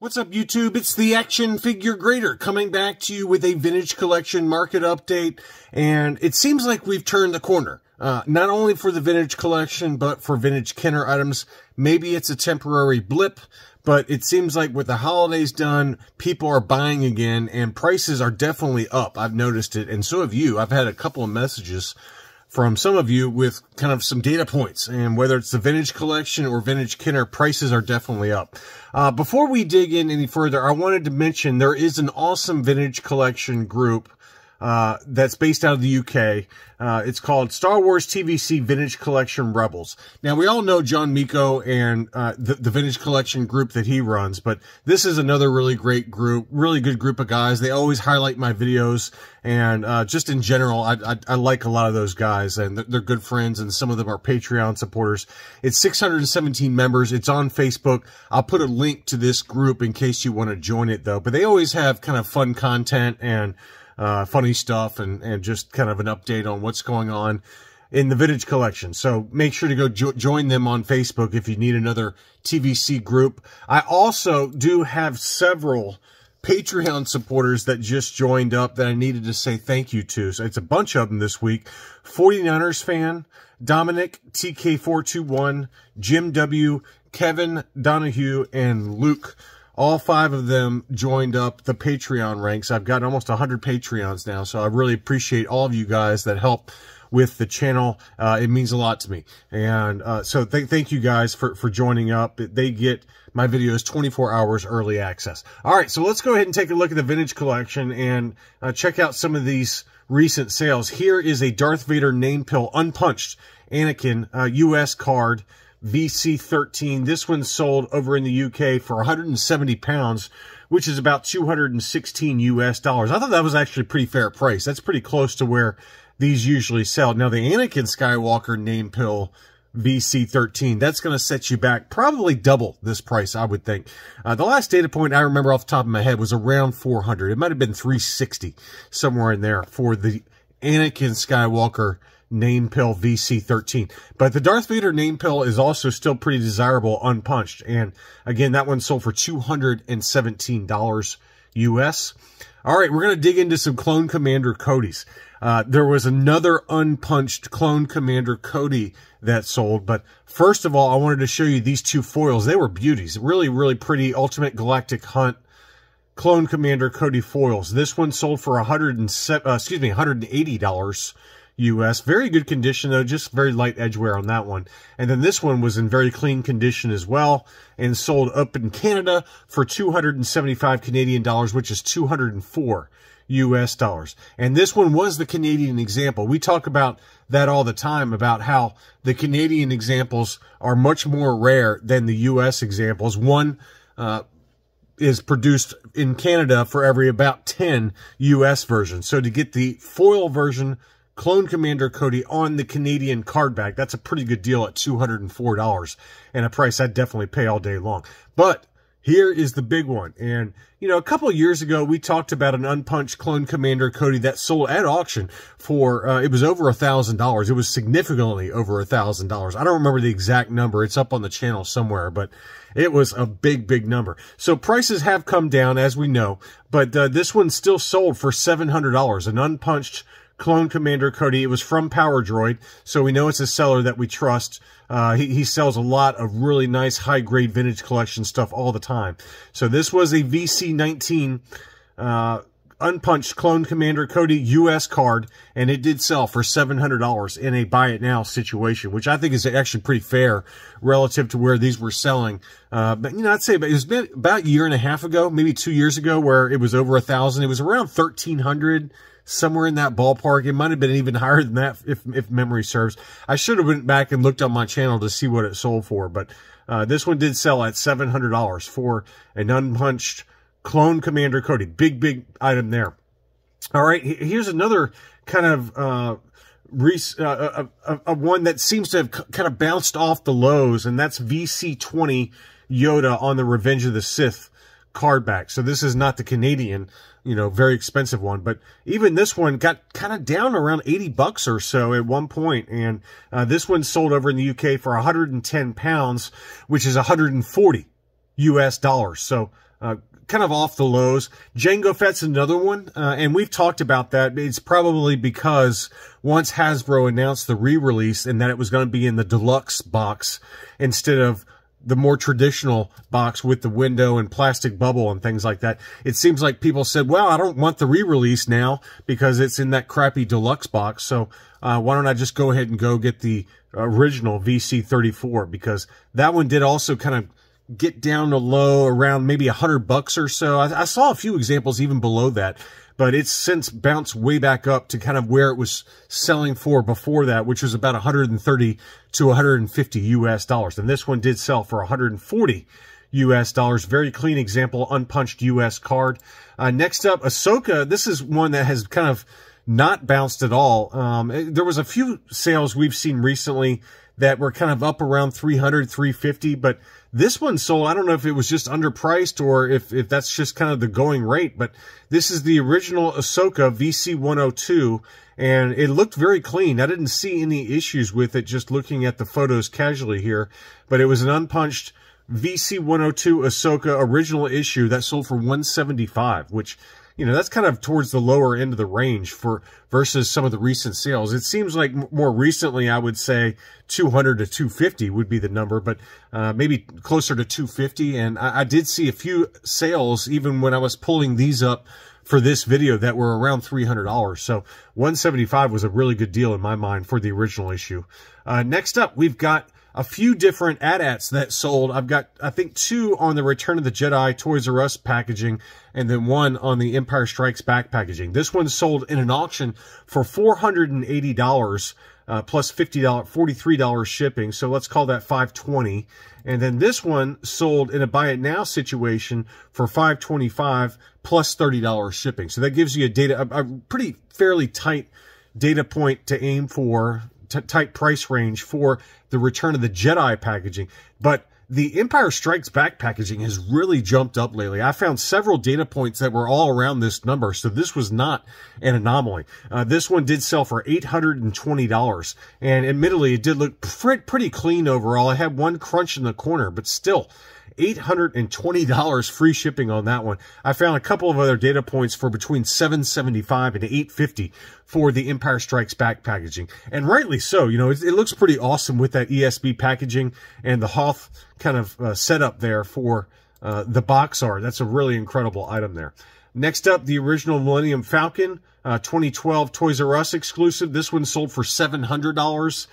What's up, YouTube? It's the Action Figure Grader coming back to you with a vintage collection market update. And it seems like we've turned the corner, not only for the vintage collection, but for vintage Kenner items. Maybe it's a temporary blip, but it seems like with the holidays done, people are buying again and prices are definitely up. I've noticed it, and so have you. I've had a couple of messages from some of you with kind of some data points, and whether it's the vintage collection or vintage Kenner, prices are definitely up. Before we dig in any further, I wanted to mention there is an awesome vintage collection group that's based out of the UK. It's called Star Wars TVC Vintage Collection Rebels. Now, we all know John Miko and the vintage collection group that he runs, but this is another really great group, really good group of guys. They always highlight my videos, and just in general, I like a lot of those guys, and they're good friends, and some of them are Patreon supporters. It's 617 members. It's on Facebook. I'll put a link to this group in case you want to join it, though. But they always have kind of fun content and funny stuff and just kind of an update on what's going on in the vintage collection. So make sure to go join them on Facebook if you need another TVC group. I also do have several Patreon supporters that just joined up that I needed to say thank you to. So it's a bunch of them this week. 49ers fan, Dominic, TK421, Jim W, Kevin, Donahue, and Luke. All 5 of them joined up the Patreon ranks. I've got almost 100 Patreons now, so I really appreciate all of you guys that help with the channel. It means a lot to me. And so thank you guys for joining up. They get my videos 24 hours early access. All right, so let's go ahead and take a look at the vintage collection and check out some of these recent sales. Here is a Darth Vader name pill, unpunched Anakin US card. VC13. This one sold over in the UK for 170 pounds, which is about 216 US dollars. I thought that was actually a pretty fair price. That's pretty close to where these usually sell. Now, the Anakin Skywalker name pill VC13, that's going to set you back probably double this price, I would think. The last data point I remember off the top of my head was around 400. It might have been 360, somewhere in there, for the Anakin Skywalker name pill VC13. But the Darth Vader name pill is also still pretty desirable, unpunched. And again, that one sold for $217 US. All right, we're going to dig into some Clone Commander Codys. There was another unpunched Clone Commander Cody that sold. But first of all, I wanted to show you these 2 foils. They were beauties. Really, really pretty Ultimate Galactic Hunt Clone Commander Cody foils. This one sold for $180 US. Very good condition, though, just very light edge wear on that one. And then this one was in very clean condition as well and sold up in Canada for 275 Canadian dollars, which is 204 US dollars. And this one was the Canadian example. We talk about that all the time, about how the Canadian examples are much more rare than the US examples. One is produced in Canada for every about 10 US versions. So to get the foil version Clone Commander Cody on the Canadian card back, that's a pretty good deal at $204, and a price I'd definitely pay all day long. But here is the big one. And, you know, a couple of years ago, we talked about an unpunched Clone Commander Cody that sold at auction for, it was over $1,000. It was significantly over $1,000. I don't remember the exact number. It's up on the channel somewhere, but it was a big, big number. So prices have come down, as we know, but this one still sold for $700, an unpunched Clone Commander Cody. It was from Power Droid, so we know it's a seller that we trust. He sells a lot of really nice high-grade vintage collection stuff all the time. So this was a VC19 unpunched Clone Commander Cody US card, and it did sell for $700 in a buy-it-now situation, which I think is actually pretty fair relative to where these were selling. But, you know, I'd say it was about a year and a half ago, maybe 2 years ago, where it was over $1,000. It was around $1,300. Somewhere in that ballpark. It might have been even higher than that if memory serves. I should have went back and looked on my channel to see what it sold for, but this one did sell at $700 for an unpunched Clone Commander Cody. Big, big item there. All right, here's another kind of one that seems to have kind of bounced off the lows, and that's VC20 Yoda on the Revenge of the Sith card back. So this is not the Canadian, you know, very expensive one, but even this one got kind of down around 80 bucks or so at one point. And this one sold over in the UK for 110 pounds, which is 140 US dollars. So, kind of off the lows. Jango Fett's another one, and we've talked about that. It's probably because once Hasbro announced the re-release and that it was going to be in the deluxe box instead of the more traditional box with the window and plastic bubble and things like that, it seems like people said, well, I don't want the re-release now because it's in that crappy deluxe box, so why don't I just go ahead and go get the original VC34, because that one did also kind of get down to low around maybe $100 or so. I saw a few examples even below that, but it's since bounced way back up to kind of where it was selling for before that, which was about 130 to 150 US dollars. And this one did sell for 140 US dollars. Very clean example, unpunched US card. Next up, Ahsoka. This is one that has kind of not bounced at all. There was a few sales we've seen recently that were kind of up around 300, 350, but this one sold, I don't know if it was just underpriced or if that's just kind of the going rate, but this is the original Ahsoka VC102, and it looked very clean. I didn't see any issues with it just looking at the photos casually here, but it was an unpunched VC102 Ahsoka original issue that sold for $175, which, you know, that's kind of towards the lower end of the range for versus some of the recent sales. It seems like more recently, I would say 200 to 250 would be the number, but maybe closer to 250. And I did see a few sales even when I was pulling these up for this video that were around $300. So 175 was a really good deal in my mind for the original issue. Next up, we've got a few different AT-ATs that sold. I've got, I think, 2 on the Return of the Jedi Toys R Us packaging, and then 1 on the Empire Strikes Back packaging. This one sold in an auction for $480 plus $43 shipping, so let's call that $520. And then this one sold in a buy it now situation for $525 plus $30 shipping. So that gives you a pretty fairly tight data point to aim for, tight price range for the Return of the Jedi packaging. But the Empire Strikes Back packaging has really jumped up lately. I found several data points that were all around this number, so this was not an anomaly. This one did sell for $820, and admittedly, it did look pretty clean overall. I had one crunch in the corner, but still, $820 free shipping on that one. I found a couple of other data points for between $775 and $850 for the Empire Strikes Back packaging. And rightly so, you know, it looks pretty awesome with that ESB packaging and the Hoth kind of setup there for the box art. That's a really incredible item there. Next up, the original Millennium Falcon, 2012 Toys R Us exclusive. This one sold for $700.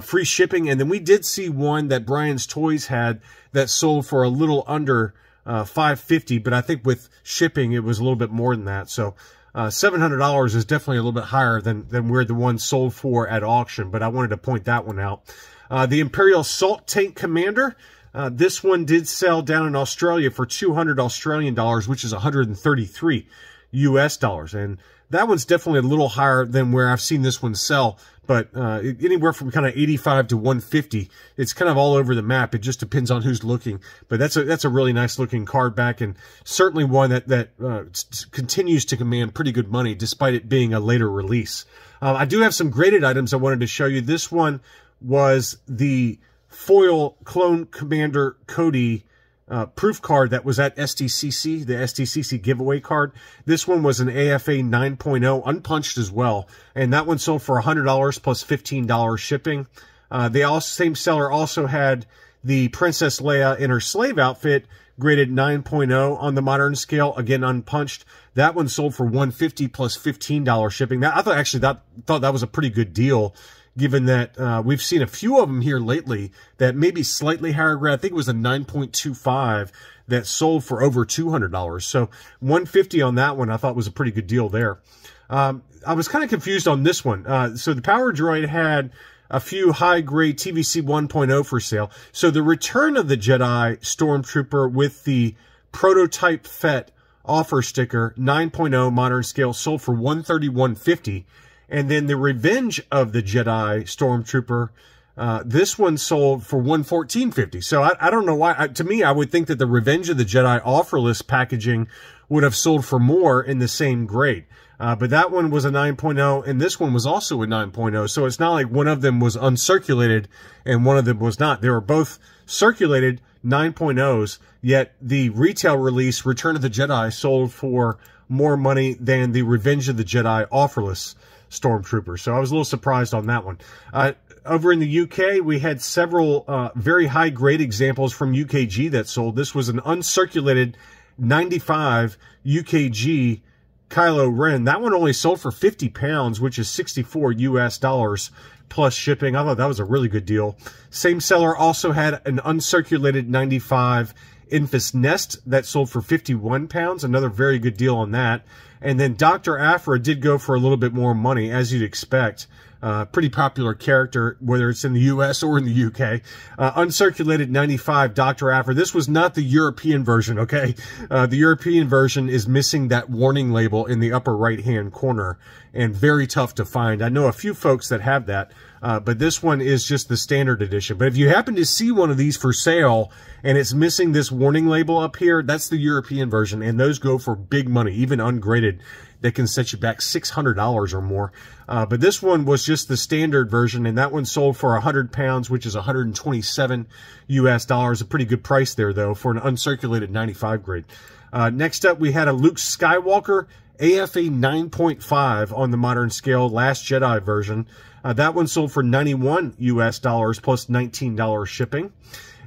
Free shipping, and then we did see one that Brian's Toys had that sold for a little under $550, but I think with shipping it was a little bit more than that. So $700 is definitely a little bit higher than where the one sold for at auction, but I wanted to point that one out. The Imperial Salt Tank Commander, this one did sell down in Australia for 200 Australian dollars, which is 133 US dollars, and that one's definitely a little higher than where I've seen this one sell, but anywhere from kind of 85 to 150. It's kind of all over the map. It just depends on who's looking. But that's a really nice looking card back, and certainly one that continues to command pretty good money despite it being a later release. I do have some graded items I wanted to show you. This one was the foil Clone Commander Cody proof card that was at SDCC, the SDCC giveaway card. This one was an AFA 9.0, unpunched as well, and that one sold for $100 plus $15 shipping. Same seller also had the Princess Leia in her slave outfit, graded 9.0 on the modern scale, again unpunched. That one sold for $150 plus $15 shipping. I thought that was a pretty good deal, given that we've seen a few of them here lately that may be slightly higher grade. I think it was a 9.25 that sold for over $200. So $150 on that one I thought was a pretty good deal there. I was kind of confused on this one. So the Power Droid had a few high-grade TVC 1.0 for sale. So the Return of the Jedi Stormtrooper with the Prototype Fett offer sticker, 9.0 modern scale, sold for $131.50. And then the Revenge of the Jedi Stormtrooper, this one sold for $114.50. So I don't know why. To me, I would think that the Revenge of the Jedi offerless packaging would have sold for more in the same grade. But that one was a 9.0, and this one was also a 9.0. So it's not like one of them was uncirculated and one of them was not. They were both circulated, 9.0s, yet the retail release Return of the Jedi sold for more money than the Revenge of the Jedi offerless Stormtrooper. So I was a little surprised on that one. Over in the UK, we had several very high-grade examples from UKG that sold. This was an uncirculated 95 UKG Kylo Ren. That one only sold for 50 pounds, which is $64 US plus shipping. I thought that was a really good deal. Same seller also had an uncirculated 95 Infus Nest that sold for 51 pounds. Another very good deal on that. And then Dr. Aphra did go for a little bit more money, as you'd expect. Pretty popular character, whether it's in the US or in the UK. Uncirculated 95 Dr. Aphra. This was not the European version, okay? The European version is missing that warning label in the upper right-hand corner, and very tough to find. I know a few folks that have that, but this one is just the standard edition. But if you happen to see one of these for sale and it's missing this warning label up here, that's the European version, and those go for big money, even ungraded. That can set you back $600 or more. But this one was just the standard version, and that one sold for 100 pounds, which is 127 US dollars. A pretty good price there, though, for an uncirculated 95 grade. Next up, we had a Luke Skywalker AFA 9.5 on the modern scale, Last Jedi version. That one sold for 91 US dollars plus $19 shipping.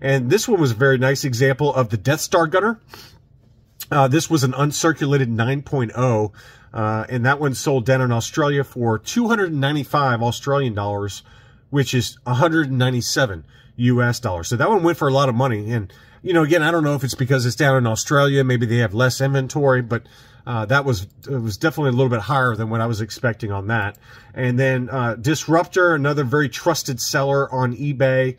And this one was a very nice example of the Death Star gunner. This was an uncirculated 9.0, and that one sold down in Australia for 295 Australian dollars, which is 197 US dollars. So that one went for a lot of money. And, you know, again, I don't know if it's because it's down in Australia, maybe they have less inventory, but it was definitely a little bit higher than what I was expecting on that. And then Disruptor, another very trusted seller on eBay.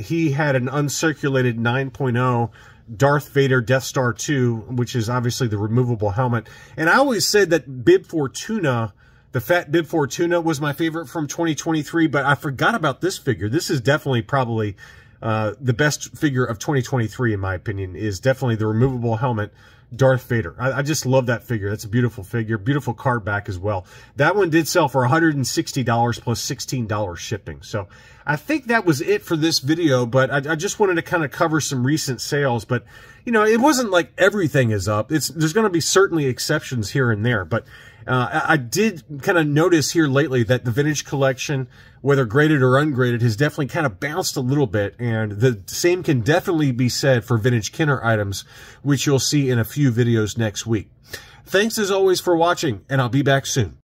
He had an uncirculated 9.0 Darth Vader Death Star 2, which is obviously the removable helmet. And I always said that Bib Fortuna, the fat Bib Fortuna, was my favorite from 2023, but I forgot about this figure. This is definitely probably the best figure of 2023, in my opinion, is definitely the removable helmet Darth Vader. I just love that figure. That's a beautiful figure. Beautiful card back as well. That one did sell for $160 plus $16 shipping. So I think that was it for this video, but I just wanted to kind of cover some recent sales. But, you know, it wasn't like everything is up. There's going to be certainly exceptions here and there, but I did kind of notice here lately that the vintage collection, whether graded or ungraded, has definitely kind of bounced a little bit, and the same can definitely be said for vintage Kenner items, which you'll see in a few videos next week. Thanks as always for watching, and I'll be back soon.